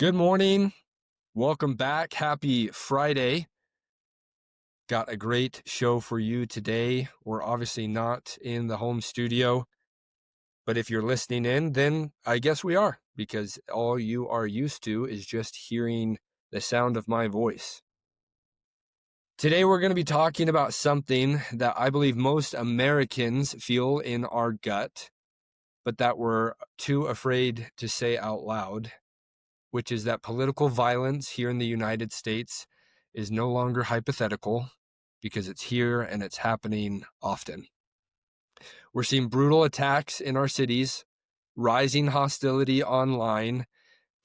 Good morning. Welcome back. Happy Friday. Got a great show for you today. We're obviously not in the home studio, but if you're listening in, then I guess we are, because all you are used to is just hearing the sound of my voice. Today, we're going to be talking about something that I believe most Americans feel in our gut, but that we're too afraid to say out loud, which is that political violence here in the United States is no longer hypothetical because it's here and it's happening often. We're seeing brutal attacks in our cities, rising hostility online,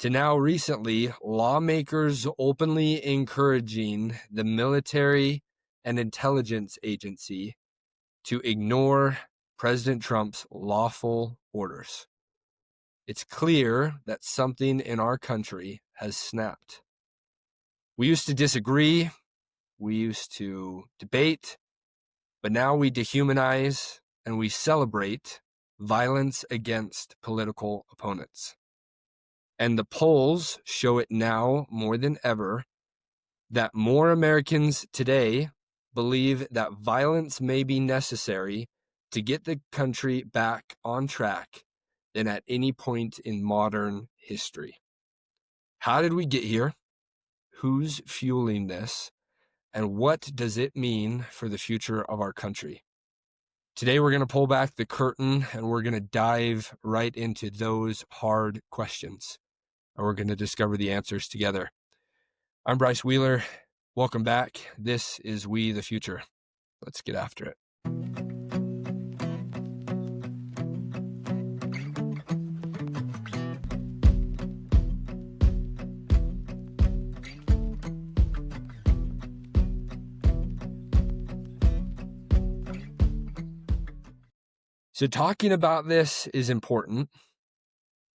to now recently lawmakers openly encouraging the military and intelligence agency to ignore President Trump's lawful orders. It's clear that something in our country has snapped. We used to disagree, we used to debate, but now we dehumanize and we celebrate violence against political opponents. And the polls show it now more than ever that more Americans today believe that violence may be necessary to get the country back on track than at any point in modern history. How did we get here? Who's fueling this? And what does it mean for the future of our country? Today, we're going to pull back the curtain and we're going to dive right into those hard questions. And we're going to discover the answers together. I'm Bryce Wheeler. Welcome back. This is We the Future. Let's get after it. So talking about this is important.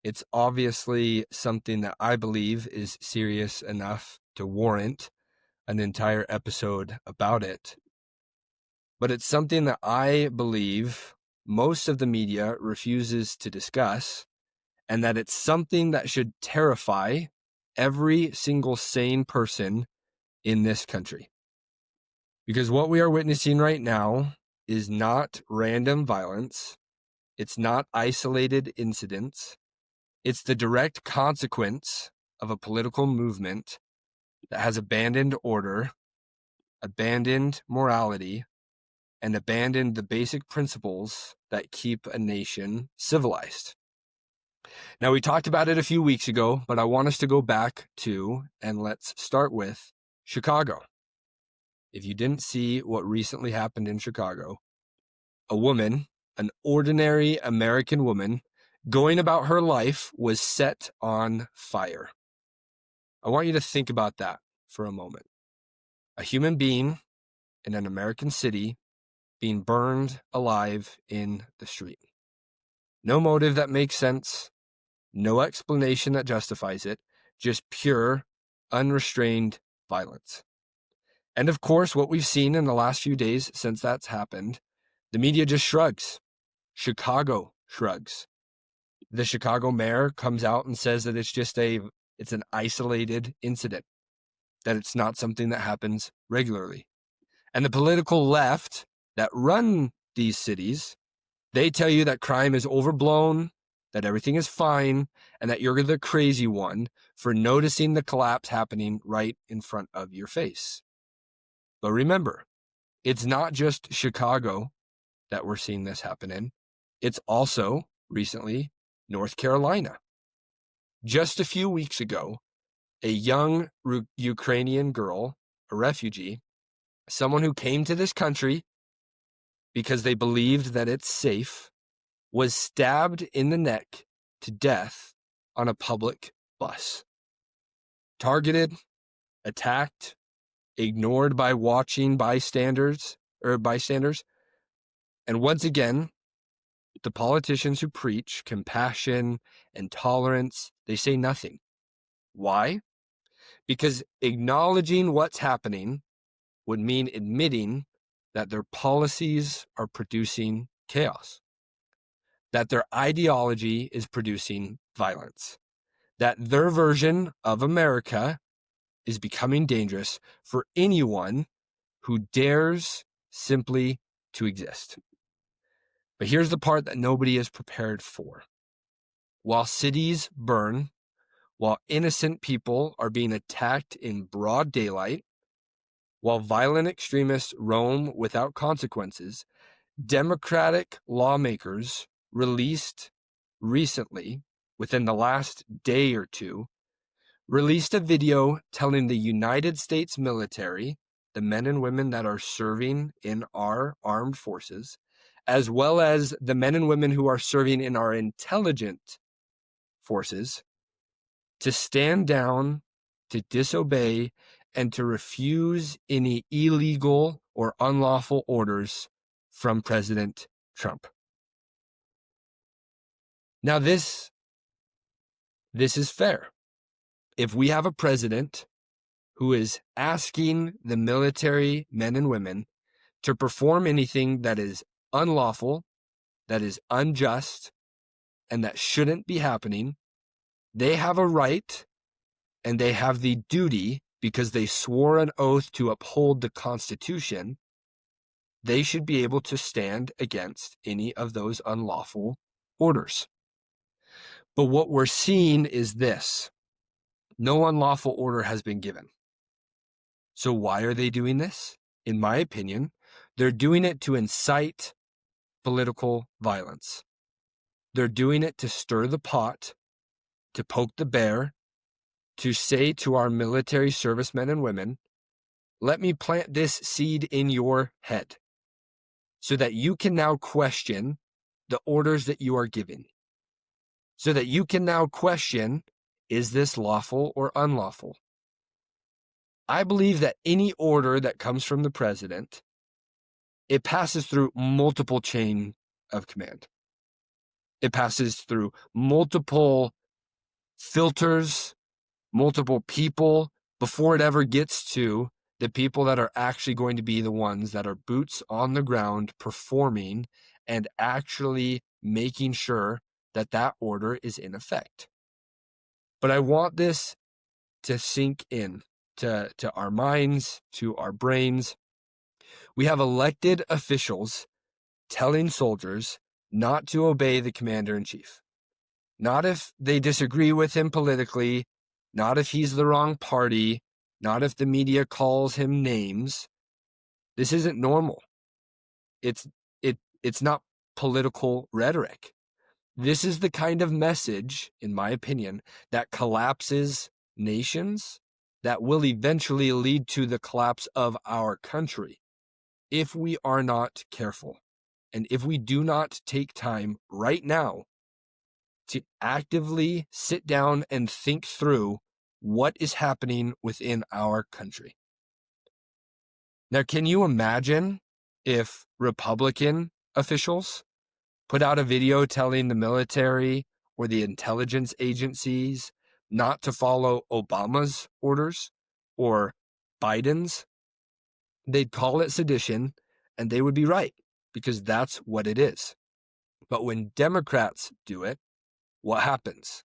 It's obviously something that I believe is serious enough to warrant an entire episode about it. But it's something that I believe most of the media refuses to discuss, and that it's something that should terrify every single sane person in this country. Because what we are witnessing right now is not random violence. It's not isolated incidents. It's the direct consequence of a political movement that has abandoned order, abandoned morality, and abandoned the basic principles that keep a nation civilized. Now, we talked about it a few weeks ago, but I want us to go back to, and let's start with, Chicago. If you didn't see what recently happened in Chicago, a woman, an ordinary American woman, going about her life was set on fire. I want you to think about that for a moment. A human being in an American city being burned alive in the street. No motive that makes sense, no explanation that justifies it, just pure, unrestrained violence. And of course, what we've seen in the last few days since that's happened, the media just shrugs. Chicago shrugs. The Chicago mayor comes out and says that it's an isolated incident, that it's not something that happens regularly. And the political left that run these cities, they tell you that crime is overblown, that everything is fine, and that you're the crazy one for noticing the collapse happening right in front of your face. But remember, it's not just Chicago that we're seeing this happen in. It's also, recently, North Carolina. Just a few weeks ago, a young Ukrainian girl, a refugee, someone who came to this country because they believed that it's safe, was stabbed in the neck to death on a public bus. Targeted, attacked, ignored by watching bystanders. And once again, the politicians who preach compassion and tolerance, they say nothing. Why? Because acknowledging what's happening would mean admitting that their policies are producing chaos, that their ideology is producing violence, that their version of America is becoming dangerous for anyone who dares simply to exist. But here's the part that nobody is prepared for. While cities burn, while innocent people are being attacked in broad daylight, while violent extremists roam without consequences, Democratic lawmakers released recently, within the last day or two, released a video telling the United States military, the men and women that are serving in our armed forces, as well as the men and women who are serving in our intelligence forces, to stand down, to disobey, and to refuse any illegal or unlawful orders from President Trump. Now, this is fair. If we have a president who is asking the military men and women to perform anything that is unlawful, that is unjust, and that shouldn't be happening, they have a right and they have the duty, because they swore an oath to uphold the Constitution, they should be able to stand against any of those unlawful orders. But what we're seeing is this: no unlawful order has been given. So why are they doing this? In my opinion, they're doing it to incite political violence. They're doing it to stir the pot, to poke the bear, to say to our military servicemen and women, let me plant this seed in your head so that you can now question the orders that you are giving. So that you can now question, is this lawful or unlawful? I believe that any order that comes from the president, it passes through multiple chain of command. It passes through multiple filters, multiple people, before it ever gets to the people that are actually going to be the ones that are boots on the ground performing and actually making sure that that order is in effect. But I want this to sink in to our minds, to our brains. We have elected officials telling soldiers not to obey the commander-in-chief. Not if they disagree with him politically, not if he's the wrong party, not if the media calls him names. This isn't normal. It's not political rhetoric. This is the kind of message, in my opinion, that collapses nations, that will eventually lead to the collapse of our country if we are not careful. And if we do not take time right now to actively sit down and think through what is happening within our country. Now, can you imagine if Republican officials put out a video telling the military or the intelligence agencies not to follow Obama's orders or Biden's? They'd call it sedition, and they would be right, because that's what it is. But when Democrats do it, what happens?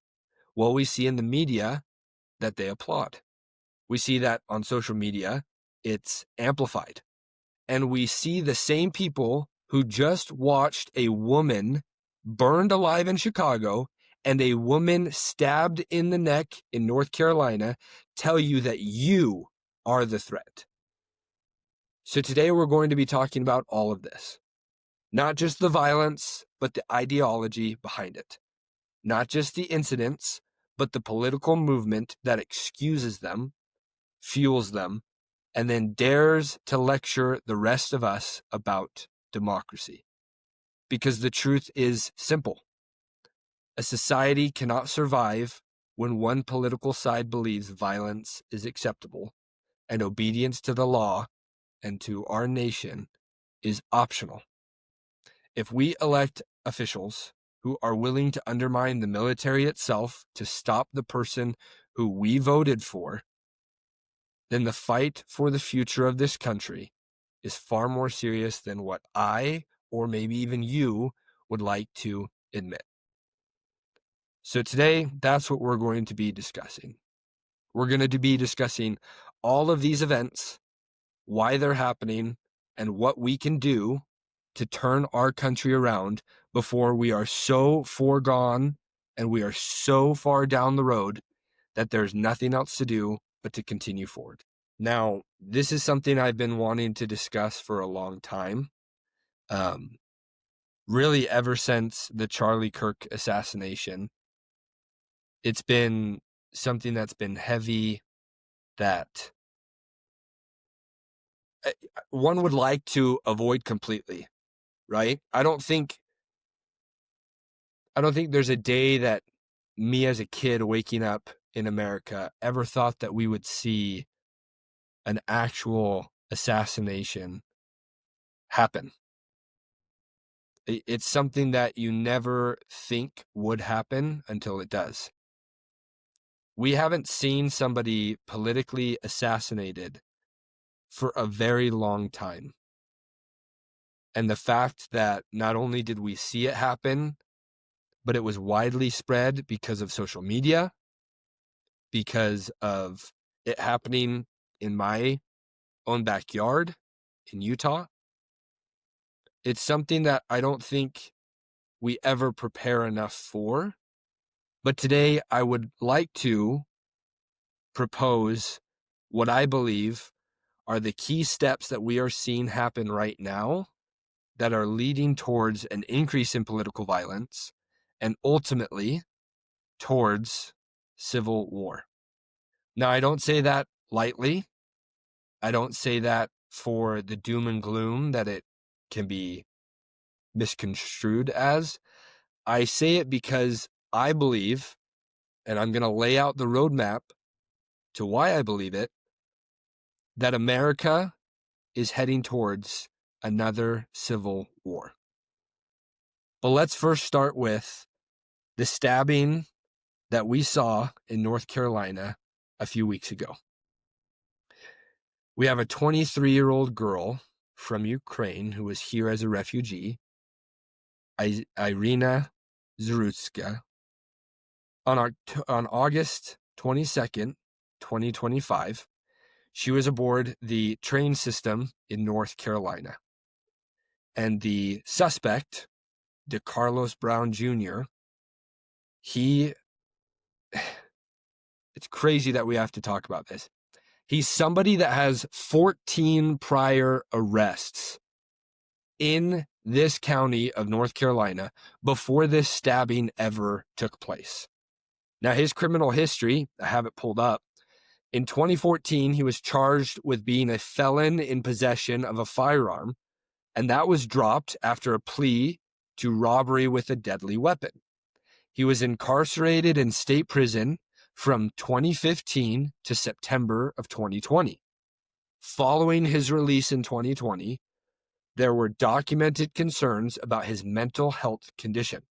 Well, we see in the media that they applaud. We see that on social media, it's amplified. And we see the same people who just watched a woman burned alive in Chicago and a woman stabbed in the neck in North Carolina tell you that you are the threat. So today we're going to be talking about all of this. Not just the violence, but the ideology behind it. Not just the incidents, but the political movement that excuses them, fuels them, and then dares to lecture the rest of us about democracy. Because the truth is simple. A society cannot survive when one political side believes violence is acceptable and obedience to the law and to our nation is optional. If we elect officials who are willing to undermine the military itself to stop the person who we voted for, then the fight for the future of this country is far more serious than what I, or maybe even you, would like to admit. So today, that's what we're going to be discussing. We're going to be discussing all of these events, why they're happening, and what we can do to turn our country around before we are so foregone and we are so far down the road that there's nothing else to do but to continue forward. Now, this is something I've been wanting to discuss for a long time. Really ever since the Charlie Kirk assassination. It's been something that's been heavy that one would like to avoid completely, right? I don't think there's a day that me as a kid waking up in America ever thought that we would see an actual assassination happen. It's something that you never think would happen until it does. We haven't seen somebody politically assassinated for a very long time. And the fact that not only did we see it happen, but it was widely spread because of social media, because of it happening in my own backyard in Utah. It's something that I don't think we ever prepare enough for. But today I would like to propose what I believe are the key steps that we are seeing happen right now that are leading towards an increase in political violence and ultimately towards civil war. Now, I don't say that lightly. I don't say that for the doom and gloom that it can be misconstrued as. I say it because I believe, and I'm going to lay out the roadmap to why I believe it, that America is heading towards another civil war. But let's first start with the stabbing that we saw in North Carolina a few weeks ago. We have a 23-year-old girl from Ukraine who was here as a refugee, Irina Zrutska. On August 22nd, 2025, she was aboard the train system in North Carolina. And the suspect, DeCarlos Brown Jr., it's crazy that we have to talk about this. He's somebody that has 14 prior arrests in this county of North Carolina before this stabbing ever took place. Now, his criminal history, I have it pulled up. In 2014, he was charged with being a felon in possession of a firearm, and that was dropped after a plea to robbery with a deadly weapon. He was incarcerated in state prison from 2015 to September of 2020. Following his release in 2020, there were documented concerns about his mental health condition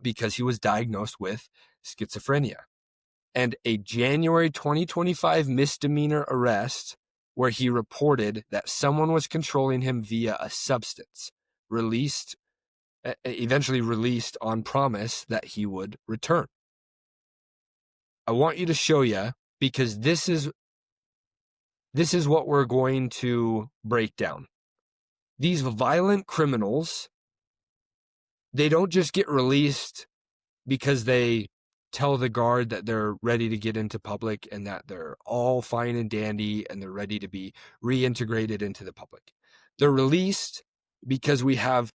because he was diagnosed with schizophrenia. And a January 2025 misdemeanor arrest where he reported that someone was controlling him via a substance, eventually released on promise that he would return. I want you to show you, because this is what we're going to break down. These violent criminals, they don't just get released because they tell the guard that they're ready to get into public and that they're all fine and dandy and they're ready to be reintegrated into the public. They're released because we have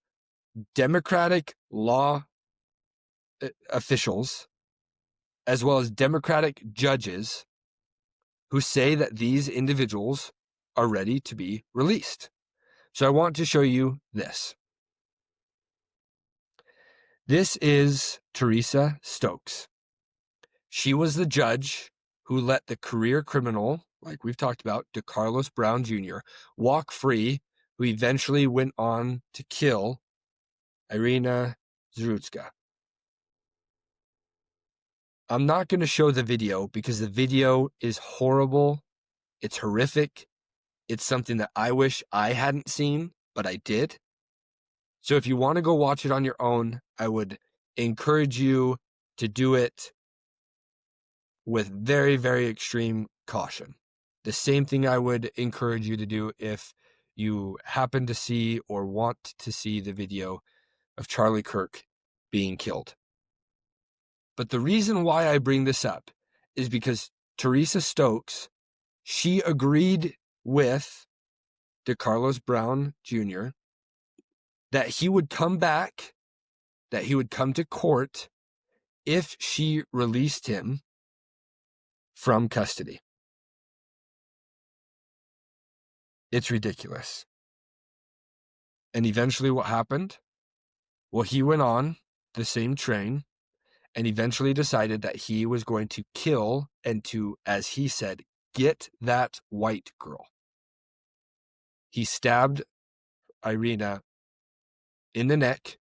Democratic law officials as well as Democratic judges who say that these individuals are ready to be released. So I want to show you this. This is Teresa Stokes. She was the judge who let the career criminal, like we've talked about, DeCarlos Brown Jr., walk free, who eventually went on to kill Irina Zrutska. I'm not going to show the video because the video is horrible. It's horrific. It's something that I wish I hadn't seen, but I did. So if you want to go watch it on your own, I would encourage you to do it with very, very extreme caution. The same thing I would encourage you to do if you happen to see or want to see the video of Charlie Kirk being killed. But the reason why I bring this up is because Teresa Stokes, she agreed with DeCarlos Brown Jr. that he would come back, that he would come to court if she released him from custody. It's ridiculous. And eventually what happened? Well, he went on the same train and eventually decided that he was going to kill and to, as he said, get that white girl. He stabbed Irina in the neck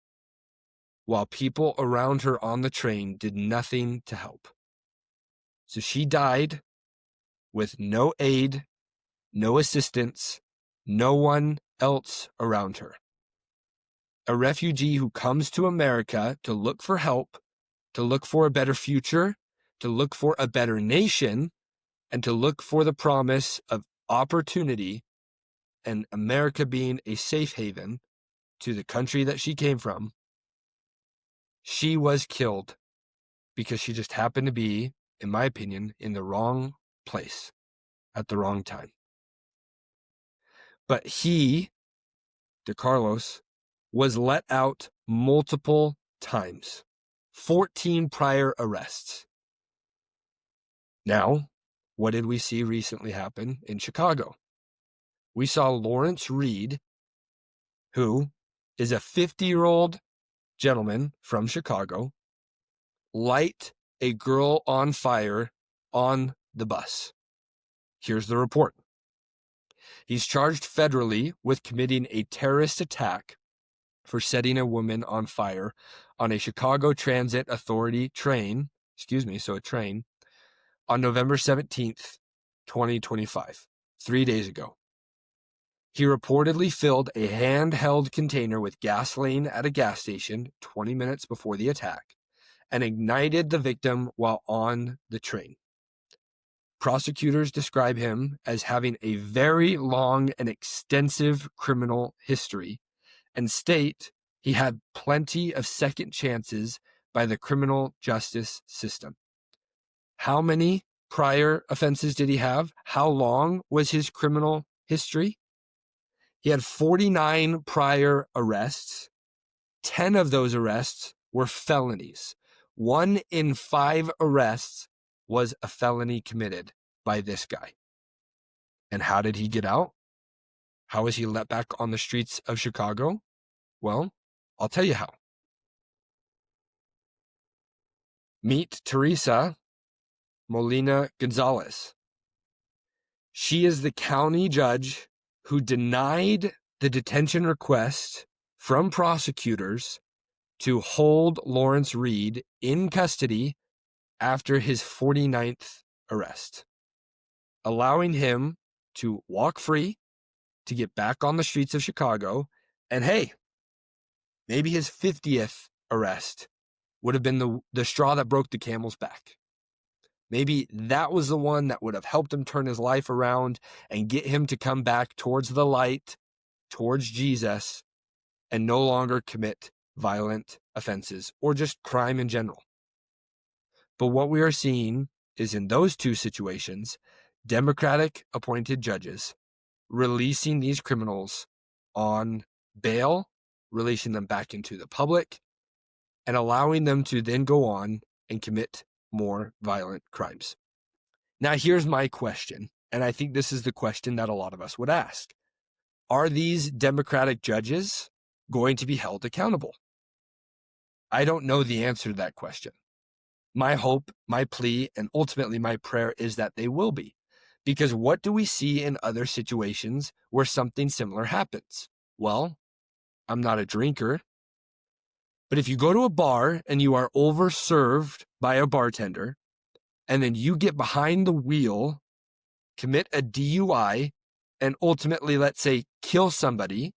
while people around her on the train did nothing to help. So she died with no aid, no assistance, no one else around her. A refugee who comes to America to look for help, to look for a better future, to look for a better nation, and to look for the promise of opportunity and America being a safe haven to the country that she came from. She was killed because she just happened to be, in my opinion, in the wrong place at the wrong time. But he, DeCarlos, was let out multiple times. 14 prior arrests. Now, what did we see recently happen in Chicago? We saw Lawrence Reed, who is a 50-year-old gentleman from Chicago, light a girl on fire on the bus. Here's the report. He's charged federally with committing a terrorist attack for setting a woman on fire on a Chicago Transit Authority train, a train, on November 17th, 2025, 3 days ago. He reportedly filled a handheld container with gasoline at a gas station 20 minutes before the attack and ignited the victim while on the train. Prosecutors describe him as having a very long and extensive criminal history and state he had plenty of second chances by the criminal justice system. How many prior offenses did he have? How long was his criminal history? He had 49 prior arrests. 10 of those arrests were felonies. 1 in 5 arrests was a felony committed by this guy. And how did he get out? How was he let back on the streets of Chicago? Well, I'll tell you how. Meet Teresa Molina Gonzalez. She is the county judge who denied the detention request from prosecutors to hold Lawrence Reed in custody after his 49th arrest, allowing him to walk free, to get back on the streets of Chicago, and hey, maybe his 50th arrest would have been the straw that broke the camel's back. Maybe that was the one that would have helped him turn his life around and get him to come back towards the light, towards Jesus, and no longer commit violent offenses or just crime in general. But what we are seeing is in those two situations, Democratic appointed judges releasing these criminals on bail, releasing them back into the public, and allowing them to then go on and commit more violent crimes. Now, here's my question, and I think this is the question that a lot of us would ask. Are these Democratic judges going to be held accountable? I don't know the answer to that question. My hope, my plea, and ultimately my prayer is that they will be. Because what do we see in other situations where something similar happens? Well, I'm not a drinker, but if you go to a bar and you are overserved by a bartender, and then you get behind the wheel, commit a DUI, and ultimately, let's say, kill somebody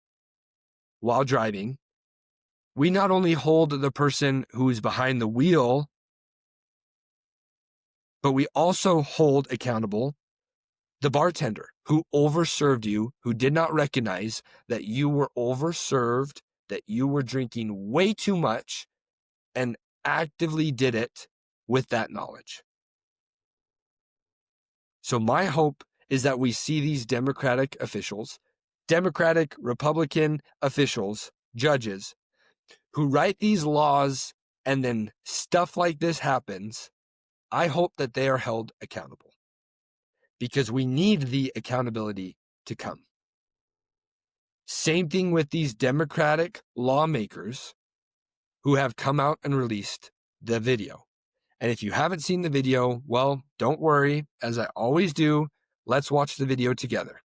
while driving, we not only hold the person who's behind the wheel but we also hold accountable the bartender who overserved you, who did not recognize that you were overserved, that you were drinking way too much, and actively did it with that knowledge. So my hope is that we see these Democratic officials, Democratic, Republican officials, judges, who write these laws and then stuff like this happens. I hope that they are held accountable because we need the accountability to come. Same thing with these Democratic lawmakers who have come out and released the video. And if you haven't seen the video, well, don't worry. As I always do, let's watch the video together.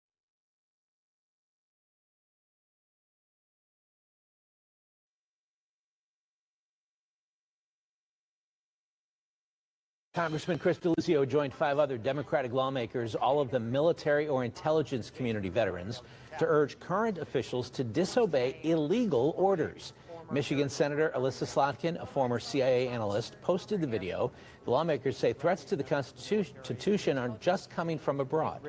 Congressman Chris Deluzio joined 5 other Democratic lawmakers, all of them military or intelligence community veterans, to urge current officials to disobey illegal orders. Michigan Senator Alyssa Slotkin, a former CIA analyst, posted the video. The lawmakers say threats to the Constitution aren't just coming from abroad.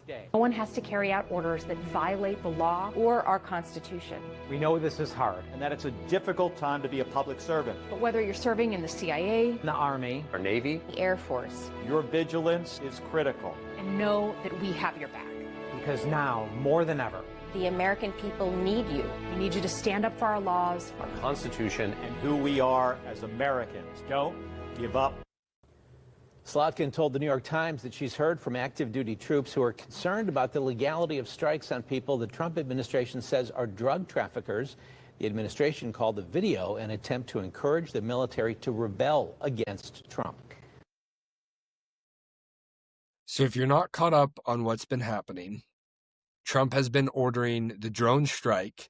No one has to carry out orders that violate the law or our Constitution. We know this is hard and that it's a difficult time to be a public servant. But whether you're serving in the CIA, The Army, or Navy, the Air Force, your vigilance is critical. and know that we have your back. Because now, more than ever, The American people need you. We need you to stand up for our laws. our Constitution, and who we are as Americans. Don't give up. Slotkin told the New York Times that she's heard from active duty troops who are concerned about the legality of strikes on people the Trump administration says are drug traffickers. The administration called the video an attempt to encourage the military to rebel against Trump. So if you're not caught up on what's been happening, Trump has been ordering the drone strike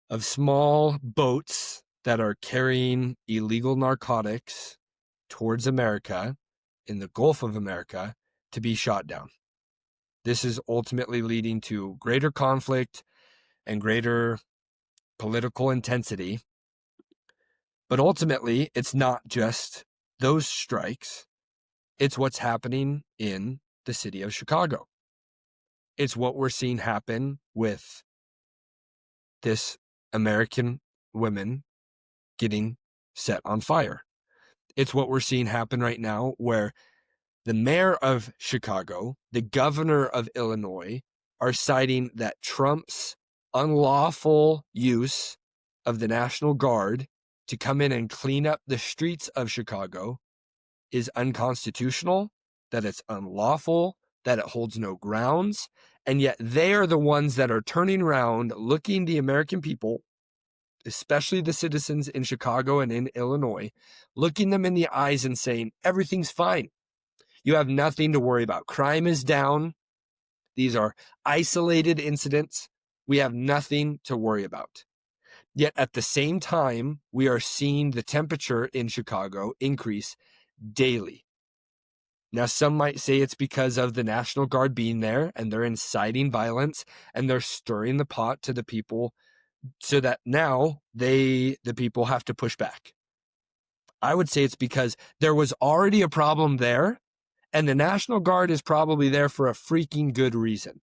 of small boats that are carrying illegal narcotics towards America in the Gulf of America to be shot down. This is ultimately leading to greater conflict and greater political intensity. But ultimately, it's not just those strikes. It's what's happening in the city of Chicago. It's what we're seeing happen with this American women getting set on fire. It's what we're seeing happen right now where the mayor of Chicago, the governor of Illinois are citing that Trump's unlawful use of the National Guard to come in and clean up the streets of Chicago is unconstitutional, that it's unlawful, that it holds no grounds, and yet they are the ones that are turning around, looking the American people, especially the citizens in Chicago and in Illinois, looking them in the eyes and saying, everything's fine. You have nothing to worry about. Crime is down. These are isolated incidents. We have nothing to worry about. Yet at the same time, we are seeing the temperature in Chicago increase daily. Now, some might say it's because of the National Guard being there and they're inciting violence and they're stirring the pot to the people so that now the people have to push back. I would say it's because there was already a problem there, and the National Guard is probably there for a freaking good reason.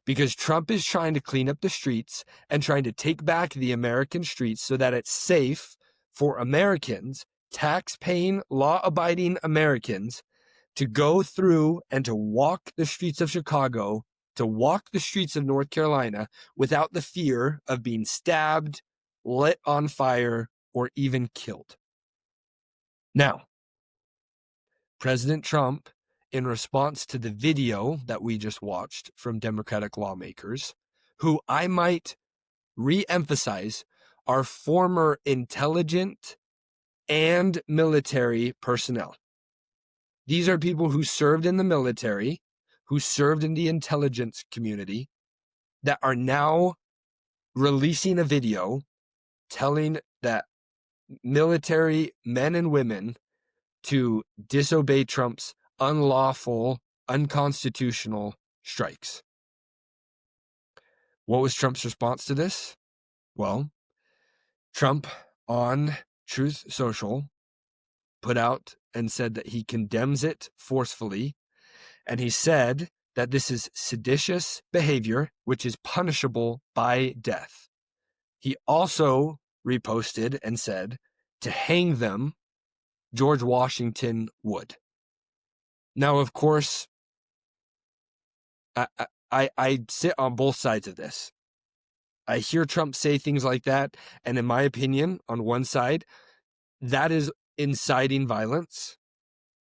Because Trump is trying to clean up the streets and trying to take back the American streets so that it's safe for Americans, tax-paying, law-abiding Americans, to go through and to walk the streets of Chicago, to walk the streets of North Carolina without the fear of being stabbed, lit on fire, or even killed. Now, President Trump, in response to the video that we just watched from Democratic lawmakers, who I might re-emphasize are former intelligent and military personnel. These are people who served in the military, who served in the intelligence community, that are now releasing a video telling that military men and women to disobey Trump's unlawful, unconstitutional strikes. What was Trump's response to this? Well, Trump on Truth Social put out and said that he condemns it forcefully. And he said that this is seditious behavior, which is punishable by death. He also reposted and said to hang them, George Washington would. Now, of course, I sit on both sides of this. I hear Trump say things like that, and in my opinion, on one side, that is inciting violence.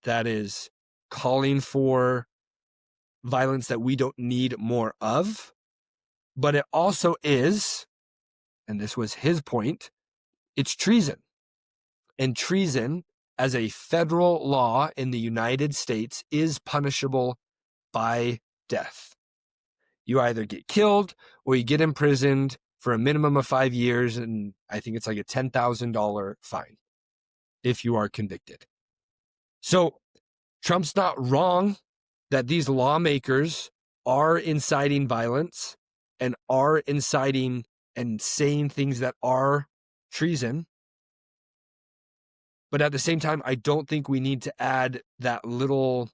That is calling for violence that we don't need more of. But it also is, and this was his point, it's treason. And treason, as a federal law in the United States, is punishable by death. You either get killed or you get imprisoned for a minimum of 5 years, and I think it's like a $10,000 fine if you are convicted. So Trump's not wrong that these lawmakers are inciting violence and are inciting and saying things that are treason. But at the same time, I don't think we need to add that little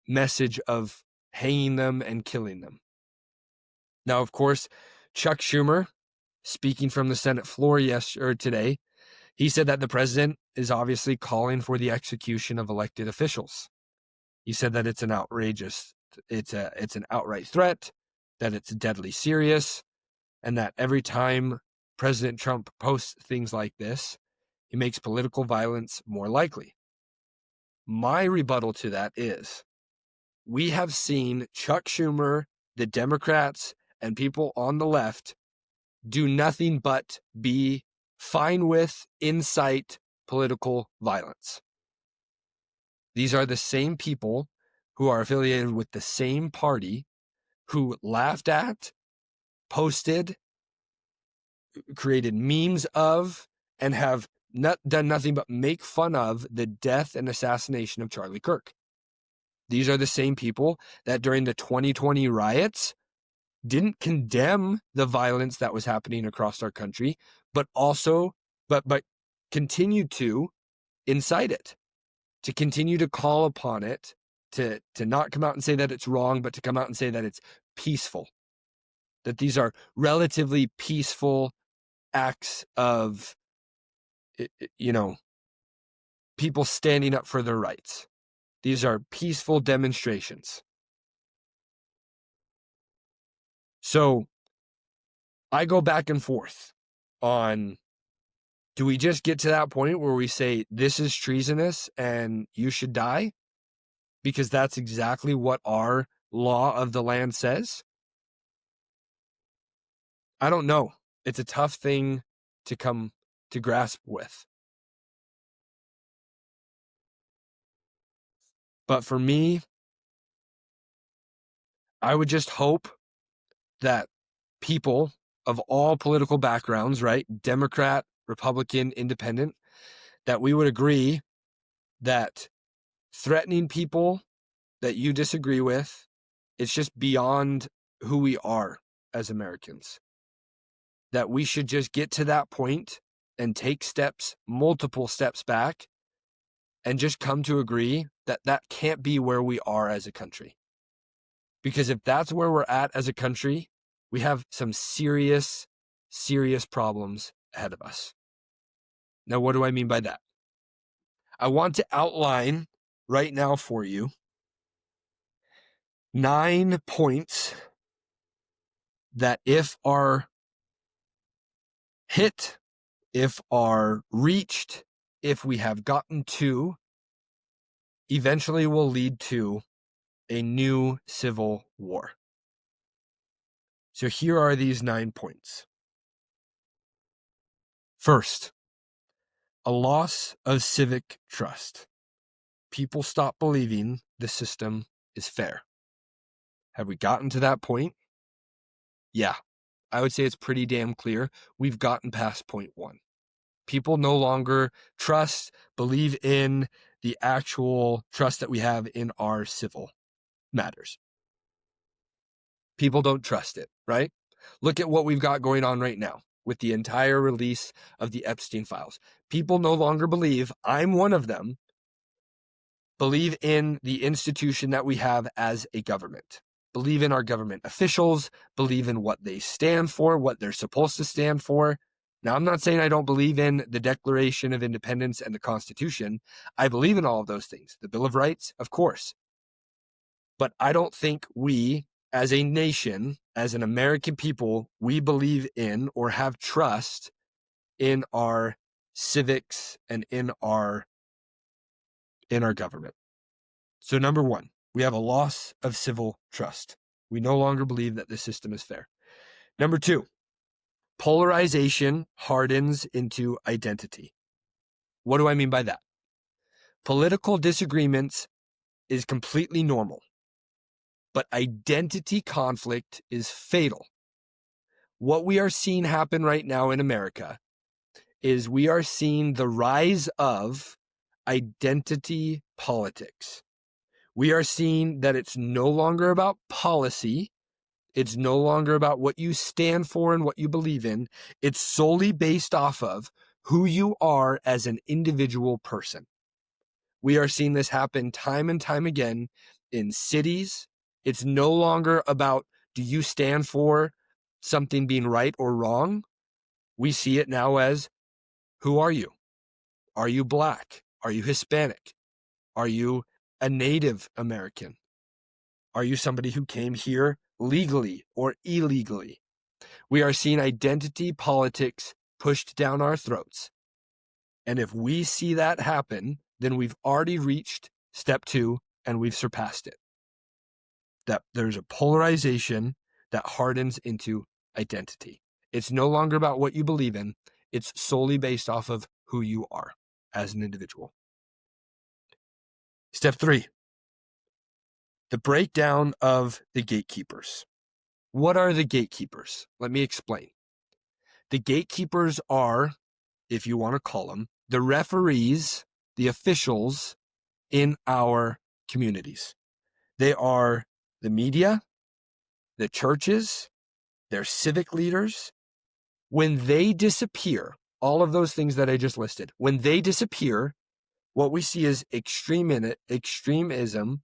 message of hanging them and killing them. Now, of course, Chuck Schumer, speaking from the Senate floor today, he said that the president is obviously calling for the execution of elected officials. He said that it's an outright threat, that it's deadly serious, and that every time President Trump posts things like this, he makes political violence more likely. My rebuttal to that is, we have seen Chuck Schumer, the Democrats, and people on the left do nothing but be fine with, incite political violence. These are the same people who are affiliated with the same party who laughed at, posted, created memes of, and have done nothing but make fun of the death and assassination of Charlie Kirk. These are the same people that during the 2020 riots didn't condemn the violence that was happening across our country, but continued to incite it, to continue to call upon it, to not come out and say that it's wrong, but to come out and say that it's peaceful, that these are relatively peaceful acts of, people standing up for their rights. These are peaceful demonstrations. So I go back and forth on, do we just get to that point where we say this is treasonous and you should die? Because that's exactly what our law of the land says? I don't know. It's a tough thing to come to grasp with. But for me, I would just hope that people of all political backgrounds, right? Democrat, Republican, Independent, that we would agree that threatening people that you disagree with, it's just beyond who we are as Americans. That we should just get to that point and take multiple steps back, and just come to agree that that can't be where we are as a country. Because if that's where we're at as a country, we have some serious, serious problems ahead of us. Now, what do I mean by that? I want to outline right now for you 9 points that if are hit, if are reached, if we have gotten to, eventually will lead to a new civil war. So here are these 9 points. First, a loss of civic trust. People stop believing the system is fair. Have we gotten to that point? Yeah, I would say it's pretty damn clear. We've gotten past point 1. People no longer believe in the actual trust that we have in our civil matters. People don't trust it, right? Look at what we've got going on right now. with the entire release of the Epstein files. People no longer believe, I'm one of them, believe in the institution that we have as a government. Believe in our government officials, believe in what they stand for, what they're supposed to stand for. Now, I'm not saying I don't believe in the Declaration of Independence and the Constitution. I believe in all of those things. The Bill of Rights, of course. But I don't think we, as a nation, as an American people, we believe in or have trust in our civics and in our government. So number one, we have a loss of civil trust. We no longer believe that the system is fair. Number two, polarization hardens into identity. What do I mean by that? Political disagreements is completely normal, but identity conflict is fatal. What we are seeing happen right now in America is we are seeing the rise of identity politics. We are seeing that it's no longer about policy. It's no longer about what you stand for and what you believe in. It's solely based off of who you are as an individual person. We are seeing this happen time and time again in cities. It's no longer about, do you stand for something being right or wrong? We see it now as, who are you? Are you Black? Are you Hispanic? Are you a Native American? Are you somebody who came here legally or illegally? We are seeing identity politics pushed down our throats. And if we see that happen, then we've already reached step 2 and we've surpassed it. That there's a polarization that hardens into identity. It's no longer about what you believe in. It's solely based off of who you are as an individual. Step 3, the breakdown of the gatekeepers. What are the gatekeepers? Let me explain. The gatekeepers are, if you want to call them, the referees, the officials in our communities. They are the media, the churches, their civic leaders. When they disappear, all of those things that I just listed, when they disappear, what we see is extremism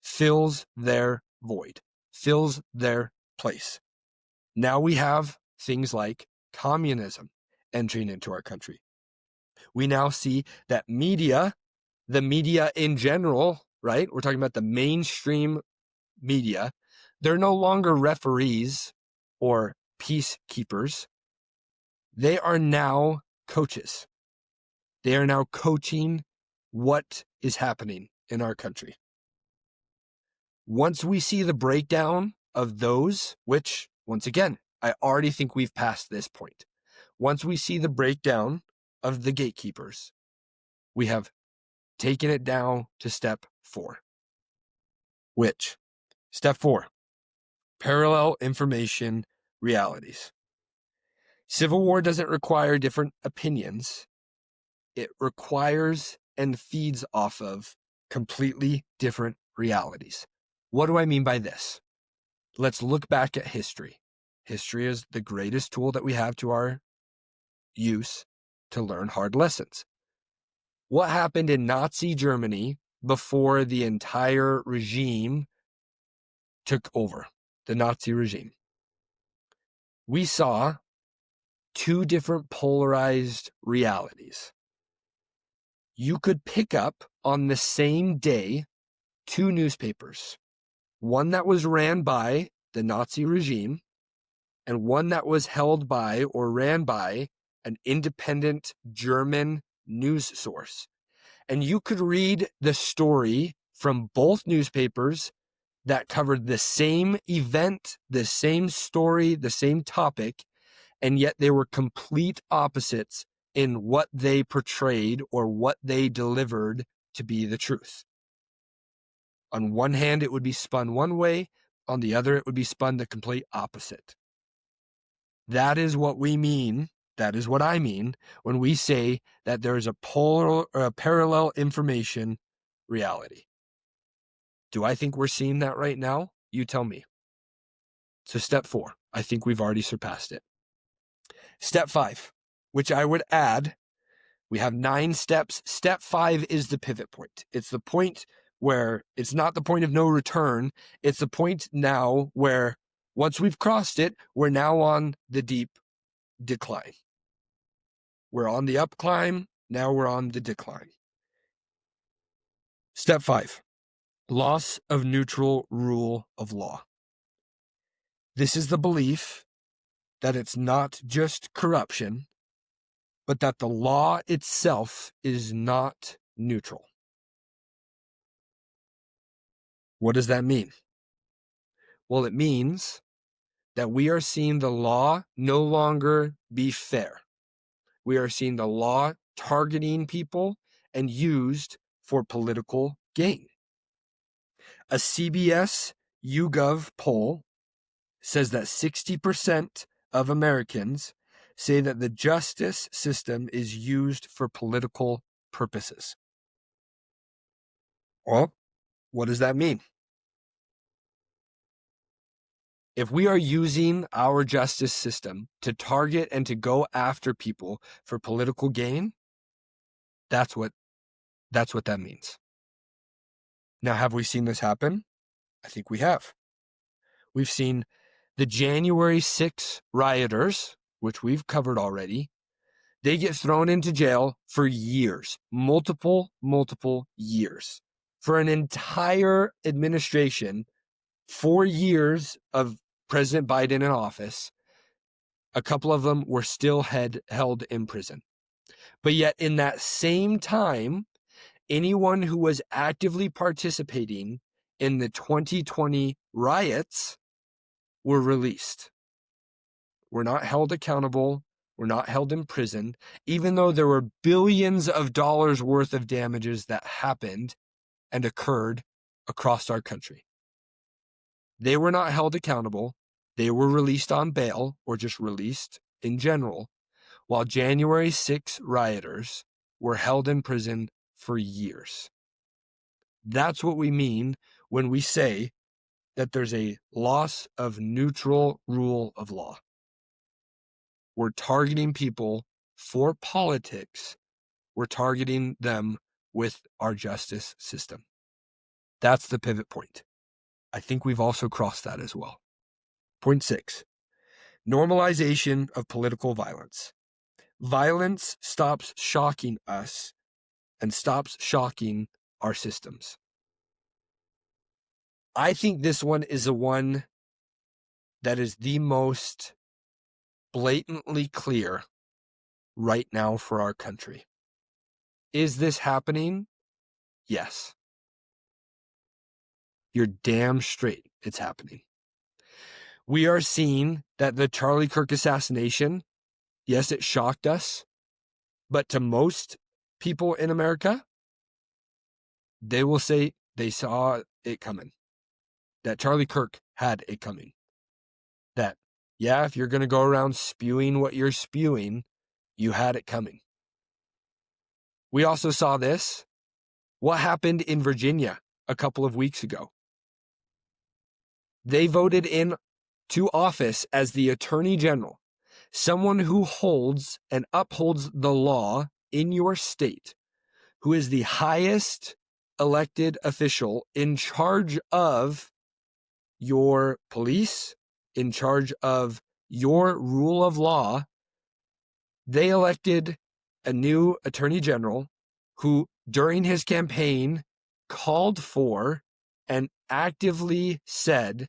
fills their void, fills their place. Now we have things like communism entering into our country. We now see that the media in general, right? We're talking about the mainstream media. They're no longer referees or peacekeepers. They are now coaches. They are now coaching what is happening in our country. Once we see the breakdown of those, which, once again, I already think we've passed this point. Once we see the breakdown of the gatekeepers, we have taken it down to step 4. Which, step 4, parallel information realities. Civil war doesn't require different opinions. It requires and feeds off of completely different realities. What do I mean by this? Let's look back at history. History is the greatest tool that we have to our use to learn hard lessons. What happened in Nazi Germany before the entire regime took over, the Nazi regime? We saw 2 different polarized realities. You could pick up on the same day 2 newspapers, one that was ran by the Nazi regime and one that was held by or ran by an independent German news source. And you could read the story from both newspapers that covered the same event, the same story, the same topic, and yet they were complete opposites in what they portrayed or what they delivered to be the truth. On one hand, it would be spun one way. On the other, it would be spun the complete opposite. That is what we mean. That is what I mean when we say that there is a parallel information reality. Do I think we're seeing that right now? You tell me. So step 4, I think we've already surpassed it. Step 5, which I would add, we have 9 steps. Step 5 is the pivot point. It's the point where it's not the point of no return. It's the point now where once we've crossed it, we're now on the deep decline. We're on the up climb. Now we're on the decline. Step 5, loss of neutral rule of law. This is the belief that it's not just corruption, but that the law itself is not neutral. What does that mean? Well, it means that we are seeing the law no longer be fair. We are seeing the law targeting people and used for political gain. A CBS YouGov poll says that 60% of Americans say that the justice system is used for political purposes. Well, what does that mean? If we are using our justice system to target and to go after people for political gain, that's what that means. Now, have we seen this happen? I think we have. We've seen the January 6 rioters, which we've covered already. They get thrown into jail for years, multiple years. For an entire administration, 4 years of President Biden in office, a couple of them were still held in prison. But yet in that same time, anyone who was actively participating in the 2020 riots were released. Were not held accountable, were not held in prison, even though there were billions of dollars worth of damages that happened and occurred across our country. They were not held accountable. They were released on bail or just released in general, while January 6 rioters were held in prison for years. That's what we mean when we say that there's a loss of neutral rule of law. We're targeting people for politics. We're targeting them with our justice system. That's the pivot point. I think we've also crossed that as well. Point 6, normalization of political violence. Violence stops shocking us and stops shocking our systems. I think this one is the one that is the most blatantly clear right now for our country. Is this happening? Yes. You're damn straight it's happening. We are seeing that the Charlie Kirk assassination, yes, it shocked us, but to most people in America, they will say they saw it coming. That Charlie Kirk had it coming. That, yeah, if you're going to go around spewing what you're spewing, you had it coming. We also saw this. What happened in Virginia a couple of weeks ago? They voted in to office as the Attorney General, someone who holds and upholds the law in your state, who is the highest elected official in charge of your police, in charge of your rule of law. They elected a new Attorney General who, during his campaign, called for and actively said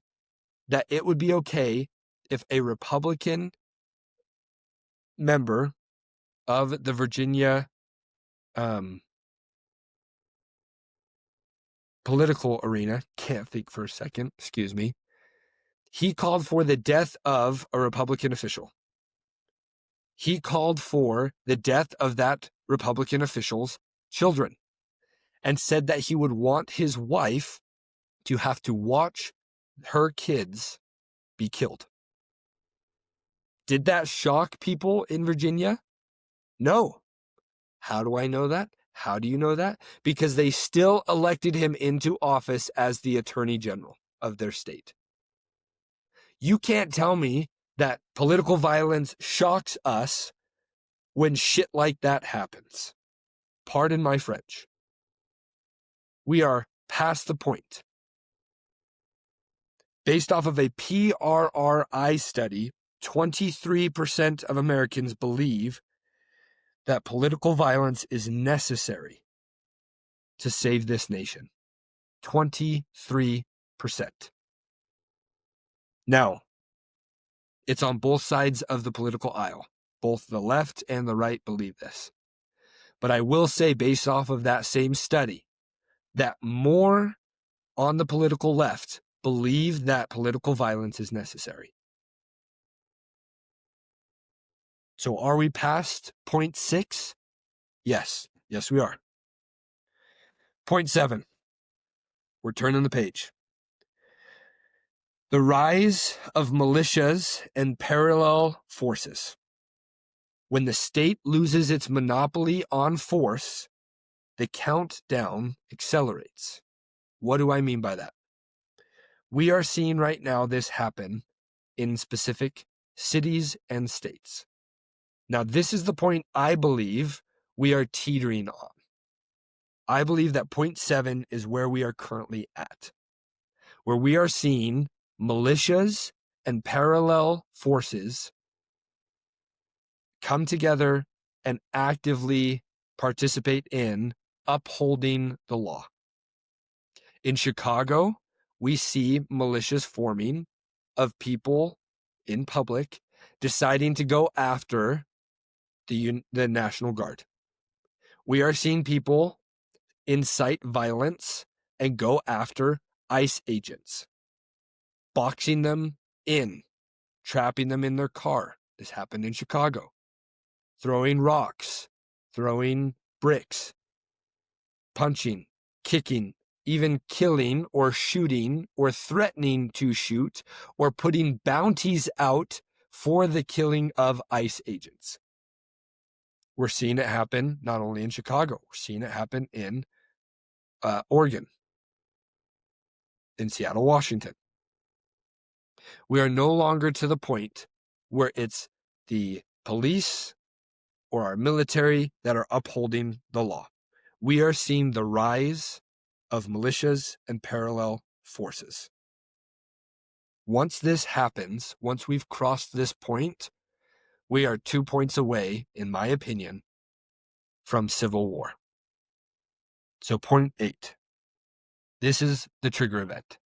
that it would be okay if a Republican member of the Virginia political arena, can't think for a second, excuse me, he called for the death of a Republican official. He called for the death of that Republican official's children and said that he would want his wife to have to watch her kids be killed. Did that shock people in Virginia? No. How do I know that? How do you know that? Because they still elected him into office as the Attorney General of their state. You can't tell me that political violence shocks us when shit like that happens. Pardon my French. We are past the point. Based off of a PRRI study, 23% of Americans believe that political violence is necessary to save this nation. 23%. Now, it's on both sides of the political aisle. Both the left and the right believe this. But I will say, based off of that same study, that more on the political left believe that political violence is necessary. So are we past point 6? Yes. Yes, we are. Point 7. We're turning the page. The rise of militias and parallel forces. When the state loses its monopoly on force, the countdown accelerates. What do I mean by that? We are seeing right now this happen in specific cities and states. Now, this is the point I believe we are teetering on. I believe that point 7 is where we are currently at, where we are seeing militias and parallel forces come together and actively participate in upholding the law. In Chicago, we see militias forming of people in public deciding to go after the National Guard. We are seeing people incite violence and go after ICE agents, boxing them in, trapping them in their car. This happened in Chicago. Throwing rocks, throwing bricks, punching, kicking, even killing or shooting or threatening to shoot or putting bounties out for the killing of ICE agents. We're seeing it happen not only in Chicago, we're seeing it happen in Oregon, in Seattle, Washington. We are no longer to the point where it's the police or our military that are upholding the law. We are seeing the rise of militias and parallel forces. Once this happens, once we've crossed this point, we are 2 points away, in my opinion, from civil war. So point 8. This is the trigger event.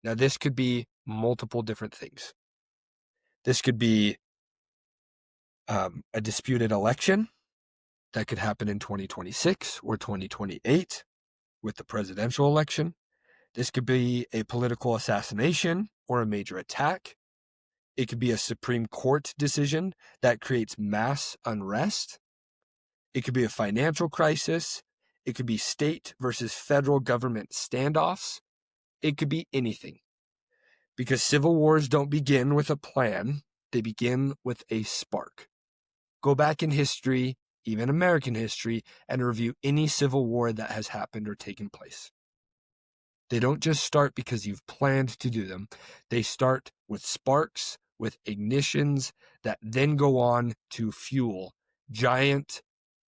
Now, this could be multiple different things. This could be a disputed election that could happen in 2026 or 2028 with the presidential election. This could be a political assassination or a major attack. It could be a Supreme Court decision that creates mass unrest. It could be a financial crisis. It could be state versus federal government standoffs. It could be anything. Because civil wars don't begin with a plan, they begin with a spark. Go back in history, even American history, and review any civil war that has happened or taken place. They don't just start because you've planned to do them. They start with sparks, with ignitions that then go on to fuel giant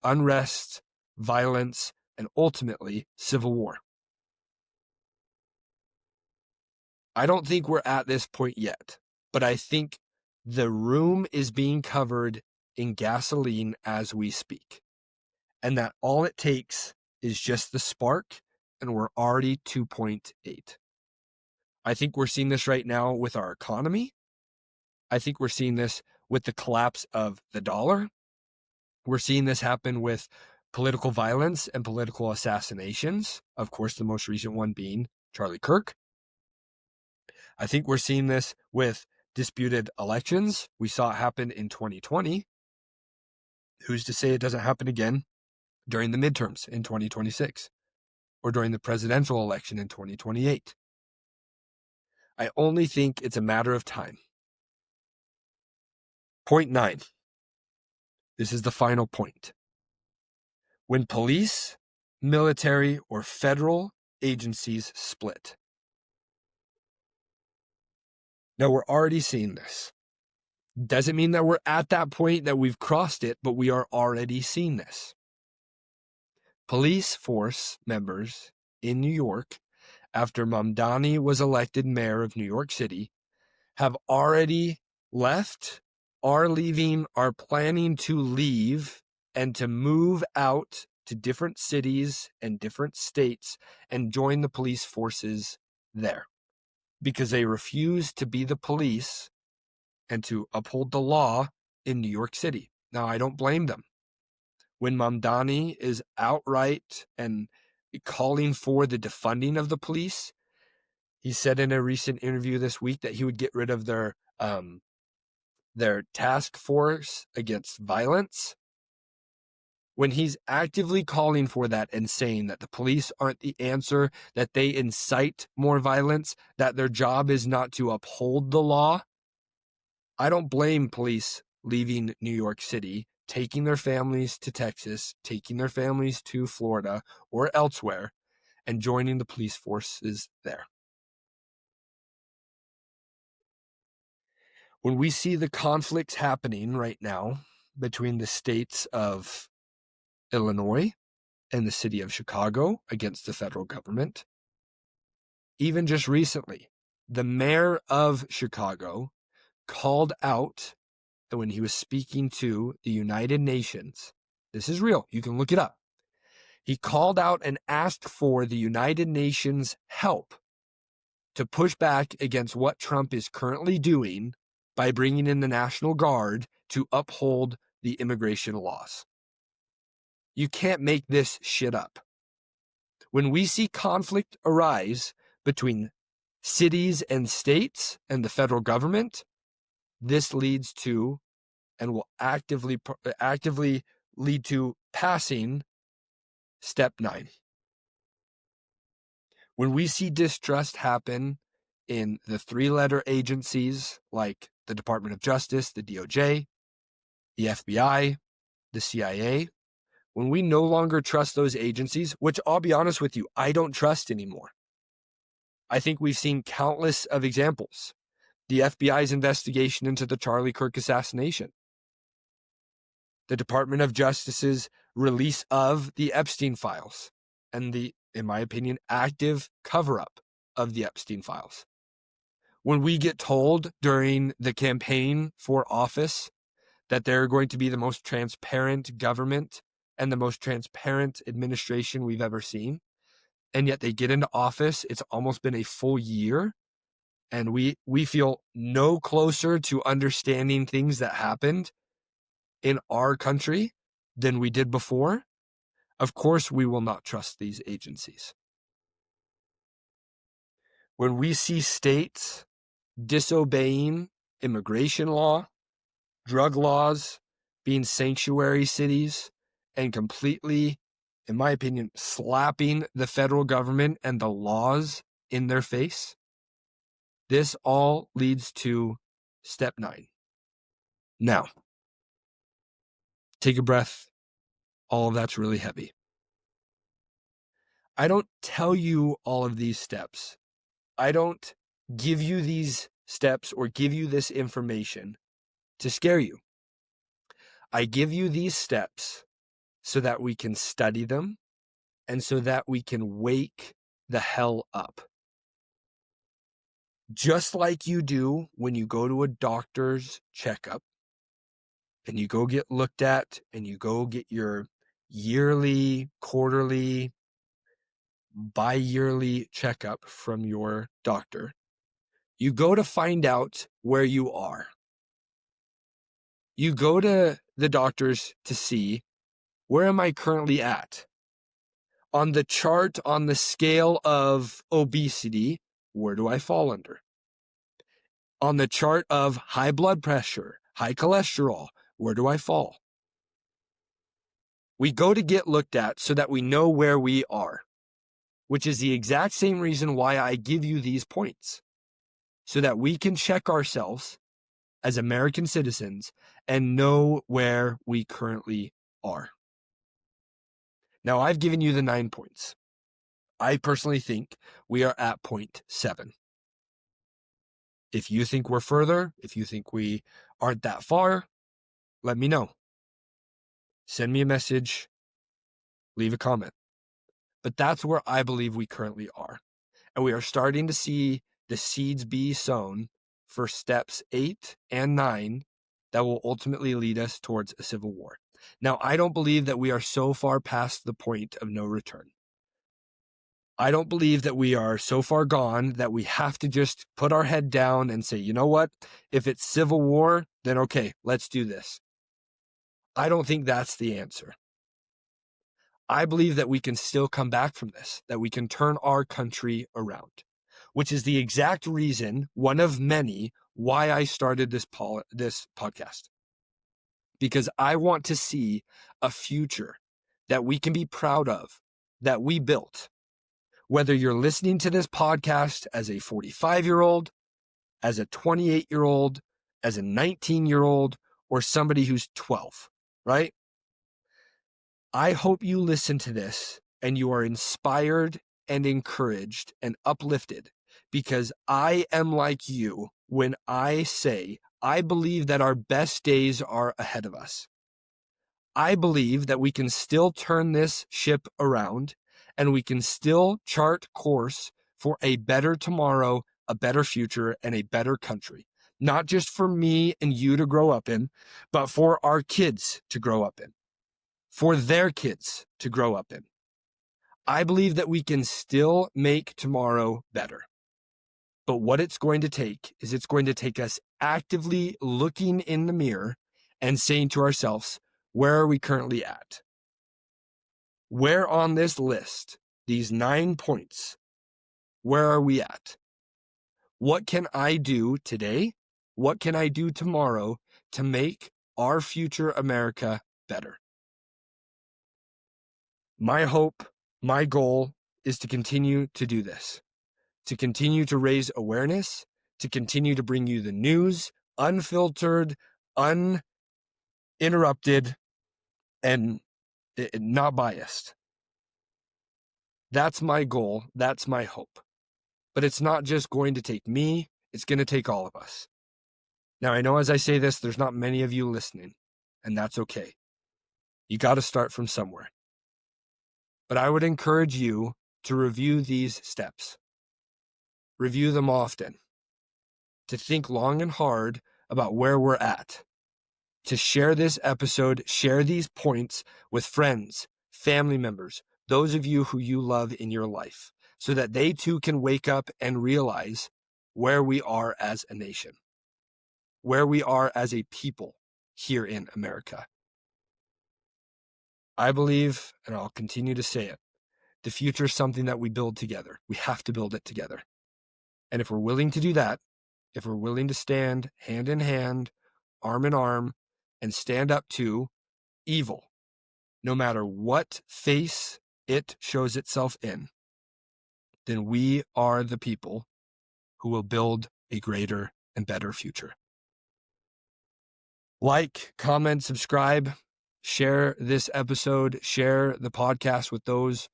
unrest, violence, and ultimately civil war. I don't think we're at this point yet, but I think the room is being covered in gasoline as we speak. And that all it takes is just the spark, and we're already 2.8. I think we're seeing this right now with our economy. I think we're seeing this with the collapse of the dollar. We're seeing this happen with political violence and political assassinations. Of course, the most recent one being Charlie Kirk. I think we're seeing this with disputed elections. We saw it happen in 2020. Who's to say it doesn't happen again during the midterms in 2026 or during the presidential election in 2028? I only think it's a matter of time. Point 9. This is the final point. When police, military, or federal agencies split. Now, we're already seeing this. Doesn't mean that we're at that point that we've crossed it, but we are already seeing this. Police force members in New York, after Mamdani was elected mayor of New York City, have already left, are leaving, are planning to leave, and to move out to different cities and different states and join the police forces there because they refuse to be the police and to uphold the law in New York City. Now, I don't blame them. When Mamdani is outright and calling for the defunding of the police, he said in a recent interview this week that he would get rid of their task force against violence. When he's actively calling for that and saying that the police aren't the answer, that they incite more violence, that their job is not to uphold the law, I don't blame police leaving New York City, taking their families to Texas, taking their families to Florida or elsewhere, and joining the police forces there. When we see the conflicts happening right now between the states of Illinois and the city of Chicago against the federal government, even just recently, the mayor of Chicago called out when he was speaking to the United Nations. This is real. You can look it up. He called out and asked for the United Nations help to push back against what Trump is currently doing by bringing in the National Guard to uphold the immigration laws. You can't make this shit up. When we see conflict arise between cities and states and the federal government, this leads to and will actively lead to passing step 9. When we see distrust happen in the 3-letter agencies like the Department of Justice, the DOJ, the FBI, the CIA, when we no longer trust those agencies, which I'll be honest with you, I don't trust anymore. I think we've seen countless of examples. The FBI's investigation into the Charlie Kirk assassination, the Department of Justice's release of the Epstein files, and the, in my opinion, active cover-up of the Epstein files. When we get told during the campaign for office that they're going to be the most transparent government and the most transparent administration we've ever seen, and yet they get into office, it's almost been a full year, and we feel no closer to understanding things that happened in our country than we did before, of course we will not trust these agencies. When we see states disobeying immigration law, drug laws, being sanctuary cities, and completely, in my opinion, slapping the federal government and the laws in their face, this all leads to step 9. Now, take a breath. All of that's really heavy. I don't tell you all of these steps. I don't give you these steps or give you this information to scare you. I give you these steps so that we can study them and so that we can wake the hell up. Just like you do when you go to a doctor's checkup and you go get looked at and you go get your yearly, quarterly, bi-yearly checkup from your doctor. You go to find out where you are. You go to the doctors to see, where am I currently at? On the chart, on the scale of obesity, where do I fall under? On the chart of high blood pressure, high cholesterol, where do I fall? We go to get looked at so that we know where we are, which is the exact same reason why I give you these points, so that we can check ourselves as American citizens and know where we currently are. Now, I've given you the 9 points. I personally think we are at point 7. If you think we're further, if you think we aren't that far, let me know. Send me a message, leave a comment. But that's where I believe we currently are. And we are starting to see the seeds be sown for steps 8 and 9 that will ultimately lead us towards a civil war. Now, I don't believe that we are so far past the point of no return. I don't believe that we are so far gone that we have to just put our head down and say, you know what? If it's civil war, then okay, let's do this. I don't think that's the answer. I believe that we can still come back from this, that we can turn our country around, which is the exact reason, one of many, why I started this podcast. Because I want to see a future that we can be proud of, that we built. Whether you're listening to this podcast as a 45-year-old, as a 28-year-old, as a 19-year-old, or somebody who's 12, right? I hope you listen to this and you are inspired and encouraged and uplifted, because I am like you when I say I believe that our best days are ahead of us. I believe that we can still turn this ship around and we can still chart course for a better tomorrow, a better future, and a better country. Not just for me and you to grow up in, but for our kids to grow up in, for their kids to grow up in. I believe that we can still make tomorrow better. But what it's going to take is it's going to take us actively looking in the mirror and saying to ourselves, where are we currently at? Where on this list, these 9 points, where are we at? What can I do today? What can I do tomorrow to make our future America better? My hope, my goal is to continue to do this, to continue to raise awareness, to continue to bring you the news, unfiltered, uninterrupted, and not biased. That's my goal. That's my hope. But it's not just going to take me. It's going to take all of us. Now, I know as I say this, there's not many of you listening, and that's okay. You got to start from somewhere. But I would encourage you to review these steps. Review them often. To think long and hard about where we're at. To share this episode, share these points with friends, family members, those of you who you love in your life, so that they too can wake up and realize where we are as a nation, where we are as a people here in America. I believe, and I'll continue to say it, the future is something that we build together. We have to build it together. And if we're willing to do that, if we're willing to stand hand in hand, arm in arm, and stand up to evil, no matter what face it shows itself in, then we are the people who will build a greater and better future. Like, comment, subscribe, share this episode, share the podcast with those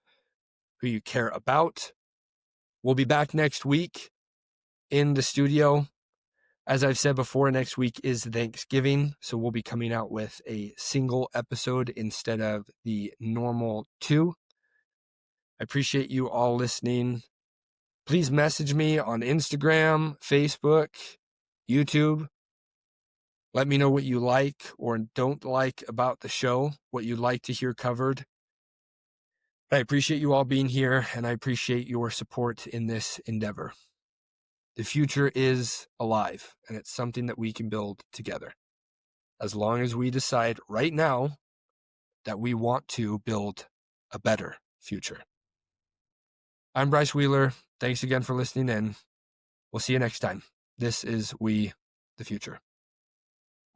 who you care about. We'll be back next week in the studio. As I've said before, next week is Thanksgiving, so we'll be coming out with a single episode instead of the normal 2. I appreciate you all listening. Please message me on Instagram, Facebook, YouTube. Let me know what you like or don't like about the show, what you'd like to hear covered. I appreciate you all being here, and I appreciate your support in this endeavor. The future is alive, and it's something that we can build together. As long as we decide right now that we want to build a better future. I'm Bryce Wheeler. Thanks again for listening in. We'll see you next time. This is We, the Future.